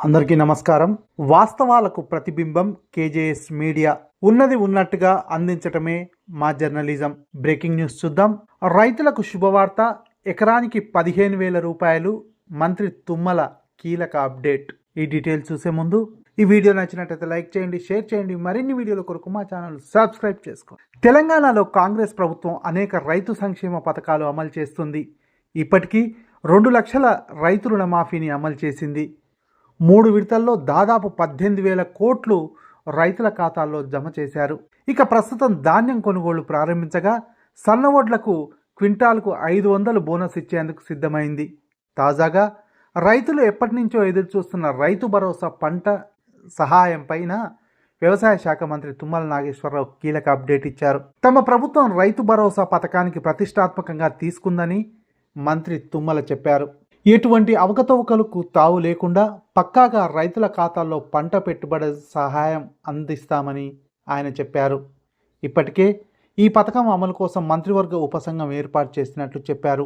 అందరికీ నమస్కారం. వాస్తవాలకు ప్రతిబింబం కేజేఎస్ మీడియా. ఉన్నది ఉన్నట్టుగా అందించటమే మా జర్నలిజం. బ్రేకింగ్ న్యూస్ చూద్దాం. రైతులకు శుభవార్త, ఎకరానికి 15,000 రూపాయలు. మంత్రి తుమ్మల కీలక అప్డేట్. ఈ డీటెయిల్స్ చూసే ముందు ఈ వీడియో నచ్చినట్లయితే లైక్ చేయండి, షేర్ చేయండి. మరిన్ని వీడియోల కొరకు మా ఛానల్ సబ్స్క్రైబ్ చేసుకోండి. తెలంగాణలో కాంగ్రెస్ ప్రభుత్వం అనేక రైతు సంక్షేమ పథకాలు అమలు చేస్తుంది. ఇప్పటికీ 2 లక్షల రైతు రుణమాఫీని అమలు చేసింది. 3 విడతల్లో దాదాపు 18,000 కోట్లు రైతుల ఖాతాల్లో జమ చేశారు. ఇక ప్రస్తుతం ధాన్యం కొనుగోలు ప్రారంభించగా సన్నవడ్లకు క్వింటాల్కు 500 బోనస్ ఇచ్చేందుకు సిద్ధమైంది. తాజాగా రైతులు ఎప్పటి నుంచో ఎదురు చూస్తున్న రైతు భరోసా పంట సహాయం పైన వ్యవసాయ శాఖ మంత్రి తుమ్మల నాగేశ్వరరావు కీలక అప్డేట్ ఇచ్చారు. తమ ప్రభుత్వం రైతు భరోసా పథకానికి ప్రతిష్టాత్మకంగా తీసుకుందని మంత్రి తుమ్మల చెప్పారు. ఎటువంటి అవకతవకలకు తావు లేకుండా పక్కాగా రైతుల ఖాతాల్లో పంట పెట్టుబడి సహాయం అందిస్తామని ఆయన చెప్పారు. ఇప్పటికే ఈ పథకం అమలు కోసం మంత్రివర్గ ఉపసంఘం ఏర్పాటు చేసినట్లు చెప్పారు.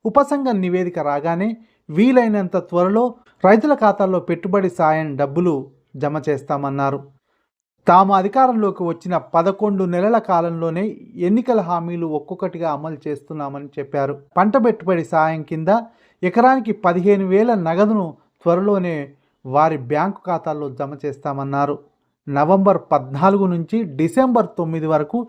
ఉపసంఘం నివేదిక రాగానే వీలైనంత త్వరలో రైతుల ఖాతాల్లో పెట్టుబడి సాయం డబ్బులు జమ చేస్తామన్నారు. తాము అధికారంలోకి వచ్చిన 11 నెలల కాలంలోనే ఎన్నికల హామీలు ఒక్కొక్కటిగా అమలు చేస్తున్నామని చెప్పారు. పంట పెట్టుబడి సాయం కింద ఎకరానికి 15,000 నగదును త్వరలోనే వారి బ్యాంకు ఖాతాల్లో జమ చేస్తామన్నారు. నవంబర్ 14 నుంచి డిసెంబర్ 9 వరకు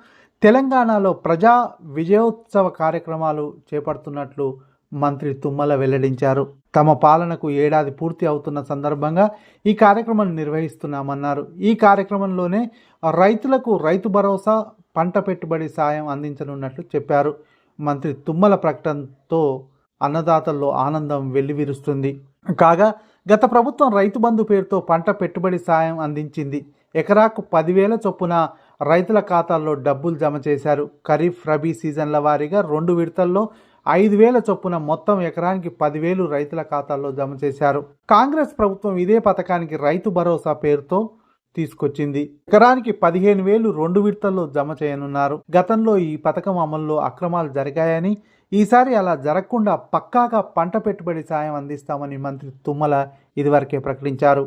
తెలంగాణలో ప్రజా విజయోత్సవ కార్యక్రమాలు చేపడుతున్నట్లు మంత్రి తుమ్మల వెల్లడించారు. తమ పాలనకు ఏడాది పూర్తి అవుతున్న సందర్భంగా ఈ కార్యక్రమం నిర్వహిస్తున్నామన్నారు. ఈ కార్యక్రమంలోనే రైతులకు రైతు భరోసా, పంట పెట్టుబడి సాయం అందించనున్నట్లు చెప్పారు. మంత్రి తుమ్మల ప్రకటనతో అన్నదాతల్లో ఆనందం వెల్లివిరుస్తుంది. కాగా గత ప్రభుత్వం రైతు బంధు పేరుతో పంట పెట్టుబడి సాయం అందించింది. ఎకరాకు 10,000 చొప్పున రైతుల ఖాతాల్లో డబ్బులు జమ చేశారు. ఖరీఫ్, రబీ సీజన్ల వారీగా 2 విడతల్లో 5,000 చొప్పున మొత్తం ఎకరానికి 10,000 రైతుల ఖాతాల్లో జమ చేశారు. కాంగ్రెస్ ప్రభుత్వం ఇదే పథకానికి రైతు భరోసా పేరుతో తీసుకొచ్చింది. ఎకరానికి 15,000 2 విడతల్లో జమ చేయనున్నారు. గతంలో ఈ పథకం అమల్లో అక్రమాలు జరిగాయని, ఈసారి అలా జరగకుండా పక్కాగా పంట పెట్టుబడి సాయం అందిస్తామని మంత్రి తుమ్మల ఇదివరకే ప్రకటించారు.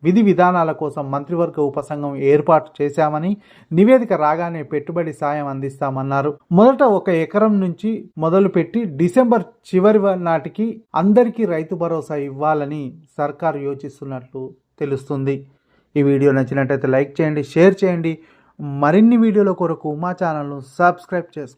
విధి విధానాల కోసం మంత్రివర్గ ఉపసంఘం ఏర్పాటు చేశామని, నివేదిక రాగానే పెట్టుబడి సాయం అందిస్తామన్నారు. మొదట 1 ఎకరం నుంచి మొదలుపెట్టి డిసెంబర్ చివరి నాటికి అందరికీ రైతు భరోసా ఇవ్వాలని సర్కారు యోచిస్తున్నట్లు తెలుస్తుంది. ఈ వీడియో నచ్చినట్లయితే లైక్ చేయండి, షేర్ చేయండి. మరిన్ని వీడియోల కొరకు మా ఛానల్ను సబ్స్క్రైబ్ చేసుకోండి.